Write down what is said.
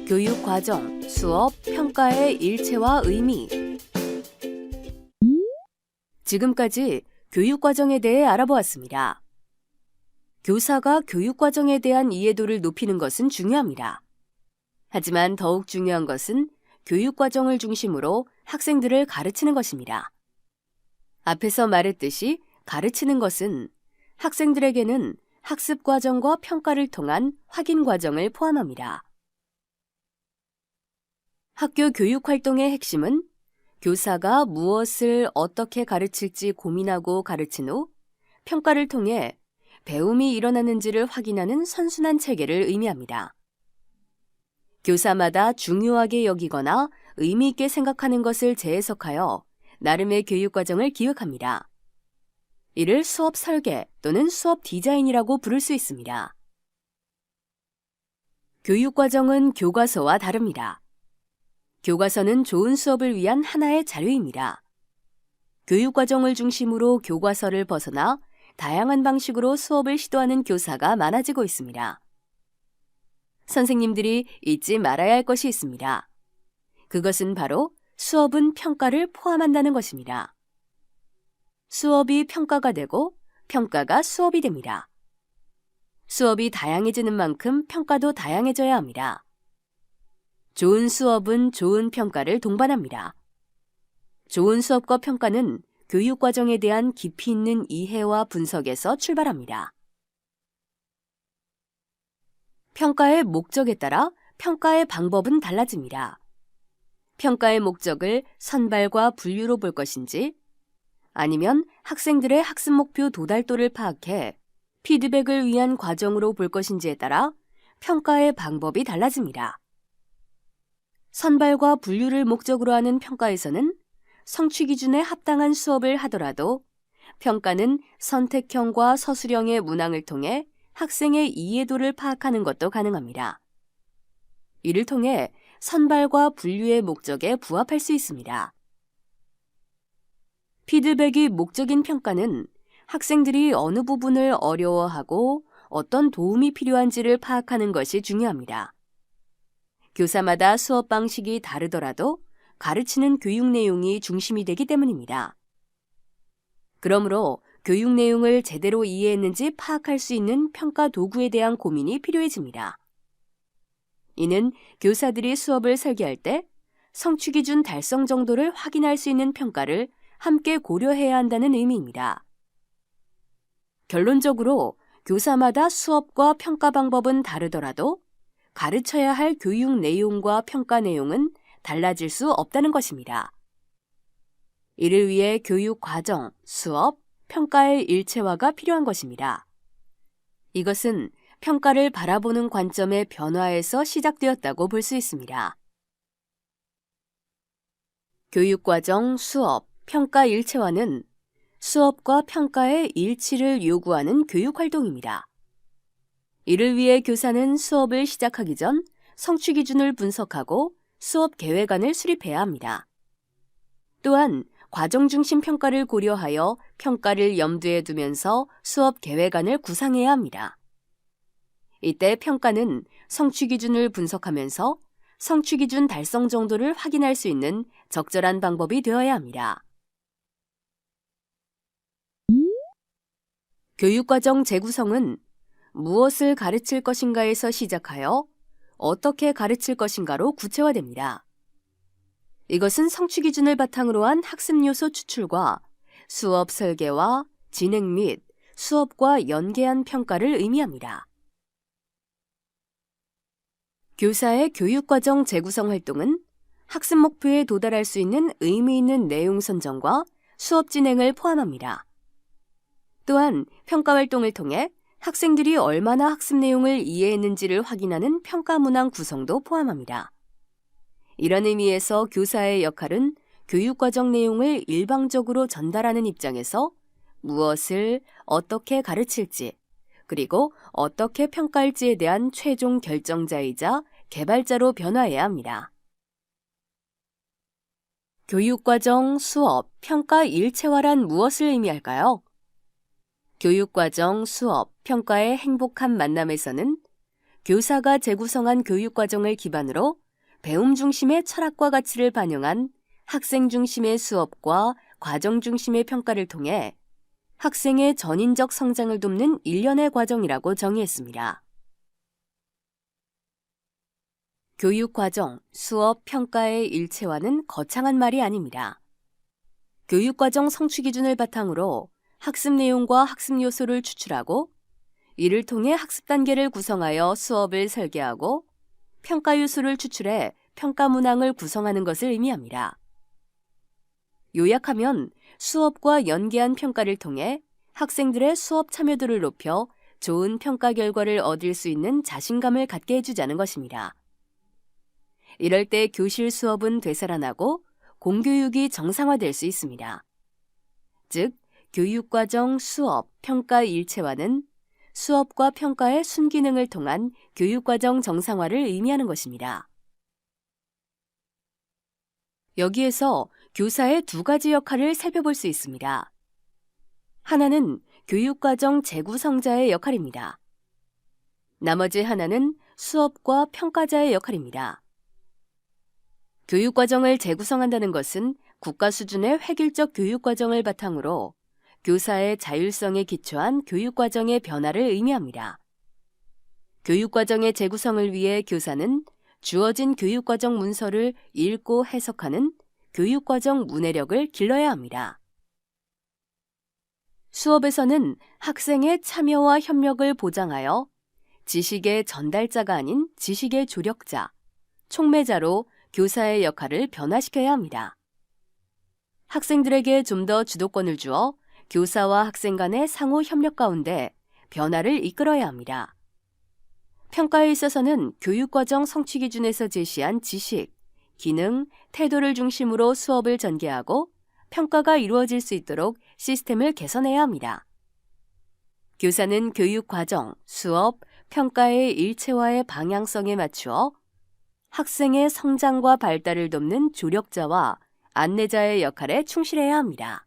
교육과정, 수업, 평가의 일체와 의미. 지금까지 교육과정에 대해 알아보았습니다. 교사가 교육과정에 대한 이해도를 높이는 것은 중요합니다. 하지만 더욱 중요한 것은 교육과정을 중심으로 학생들을 가르치는 것입니다. 앞에서 말했듯이 가르치는 것은 학생들에게는 학습과정과 평가를 통한 확인과정을 포함합니다. 학교 교육활동의 핵심은 교사가 무엇을 어떻게 가르칠지 고민하고 가르친 후 평가를 통해 배움이 일어나는지를 확인하는 선순환 체계를 의미합니다. 교사마다 중요하게 여기거나 의미 있게 생각하는 것을 재해석하여 나름의 교육과정을 기획합니다. 이를 수업 설계 또는 수업 디자인이라고 부를 수 있습니다. 교육과정은 교과서와 다릅니다. 교과서는 좋은 수업을 위한 하나의 자료입니다. 교육과정을 중심으로 교과서를 벗어나 다양한 방식으로 수업을 시도하는 교사가 많아지고 있습니다. 선생님들이 잊지 말아야 할 것이 있습니다. 그것은 바로 수업은 평가를 포함한다는 것입니다. 수업이 평가가 되고 평가가 수업이 됩니다. 수업이 다양해지는 만큼 평가도 다양해져야 합니다. 좋은 수업은 좋은 평가를 동반합니다. 좋은 수업과 평가는 교육과정에 대한 깊이 있는 이해와 분석에서 출발합니다. 평가의 목적에 따라 평가의 방법은 달라집니다. 평가의 목적을 선발과 분류로 볼 것인지 아니면 학생들의 학습 목표 도달도를 파악해 피드백을 위한 과정으로 볼 것인지에 따라 평가의 방법이 달라집니다. 선발과 분류를 목적으로 하는 평가에서는 성취 기준에 합당한 수업을 하더라도 평가는 선택형과 서술형의 문항을 통해 학생의 이해도를 파악하는 것도 가능합니다. 이를 통해 선발과 분류의 목적에 부합할 수 있습니다. 피드백이 목적인 평가는 학생들이 어느 부분을 어려워하고 어떤 도움이 필요한지를 파악하는 것이 중요합니다. 교사마다 수업 방식이 다르더라도 가르치는 교육 내용이 중심이 되기 때문입니다. 그러므로 교육 내용을 제대로 이해했는지 파악할 수 있는 평가 도구에 대한 고민이 필요해집니다. 이는 교사들이 수업을 설계할 때 성취 기준 달성 정도를 확인할 수 있는 평가를 함께 고려해야 한다는 의미입니다. 결론적으로 교사마다 수업과 평가 방법은 다르더라도 가르쳐야 할 교육 내용과 평가 내용은 달라질 수 없다는 것입니다. 이를 위해 교육 과정, 수업, 평가의 일체화가 필요한 것입니다. 이것은 평가를 바라보는 관점의 변화에서 시작되었다고 볼 수 있습니다. 교육과정, 수업, 평가 일체화는 수업과 평가의 일치를 요구하는 교육활동입니다. 이를 위해 교사는 수업을 시작하기 전 성취 기준을 분석하고 수업 계획안을 수립해야 합니다. 또한 과정 중심 평가를 고려하여 평가를 염두에 두면서 수업 계획안을 구상해야 합니다. 이때 평가는 성취 기준을 분석하면서 성취 기준 달성 정도를 확인할 수 있는 적절한 방법이 되어야 합니다. 교육과정 재구성은 무엇을 가르칠 것인가에서 시작하여 어떻게 가르칠 것인가로 구체화됩니다. 이것은 성취 기준을 바탕으로 한 학습 요소 추출과 수업 설계와 진행 및 수업과 연계한 평가를 의미합니다. 교사의 교육과정 재구성 활동은 학습 목표에 도달할 수 있는 의미 있는 내용 선정과 수업 진행을 포함합니다. 또한 평가 활동을 통해 학생들이 얼마나 학습 내용을 이해했는지를 확인하는 평가 문항 구성도 포함합니다. 이런 의미에서 교사의 역할은 교육과정 내용을 일방적으로 전달하는 입장에서 무엇을 어떻게 가르칠지, 그리고 어떻게 평가할지에 대한 최종 결정자이자 개발자로 변화해야 합니다. 교육과정, 수업, 평가 일체화란 무엇을 의미할까요? 교육과정, 수업, 평가의 행복한 만남에서는 교사가 재구성한 교육과정을 기반으로 배움 중심의 철학과 가치를 반영한 학생 중심의 수업과 과정 중심의 평가를 통해 학생의 전인적 성장을 돕는 일련의 과정이라고 정의했습니다. 교육과정, 수업, 평가의 일체화는 거창한 말이 아닙니다. 교육과정 성취 기준을 바탕으로 학습 내용과 학습 요소를 추출하고 이를 통해 학습 단계를 구성하여 수업을 설계하고 평가 요소를 추출해 평가 문항을 구성하는 것을 의미합니다. 요약하면 수업과 연계한 평가를 통해 학생들의 수업 참여도를 높여 좋은 평가 결과를 얻을 수 있는 자신감을 갖게 해주자는 것입니다. 이럴 때 교실 수업은 되살아나고 공교육이 정상화될 수 있습니다. 즉, 교육과정, 수업, 평가 일체화는 수업과 평가의 순기능을 통한 교육과정 정상화를 의미하는 것입니다. 여기에서 교사의 두 가지 역할을 살펴볼 수 있습니다. 하나는 교육과정 재구성자의 역할입니다. 나머지 하나는 수업과 평가자의 역할입니다. 교육과정을 재구성한다는 것은 국가 수준의 획일적 교육과정을 바탕으로 교사의 자율성에 기초한 교육과정의 변화를 의미합니다. 교육과정의 재구성을 위해 교사는 주어진 교육과정 문서를 읽고 해석하는 교육과정 문해력을 길러야 합니다. 수업에서는 학생의 참여와 협력을 보장하여 지식의 전달자가 아닌 지식의 조력자, 촉매자로 교사의 역할을 변화시켜야 합니다. 학생들에게 좀 더 주도권을 주어 교사와 학생 간의 상호 협력 가운데 변화를 이끌어야 합니다. 평가에 있어서는 교육과정 성취 기준에서 제시한 지식, 기능, 태도를 중심으로 수업을 전개하고 평가가 이루어질 수 있도록 시스템을 개선해야 합니다. 교사는 교육과정, 수업, 평가의 일체화의 방향성에 맞추어 학생의 성장과 발달을 돕는 조력자와 안내자의 역할에 충실해야 합니다.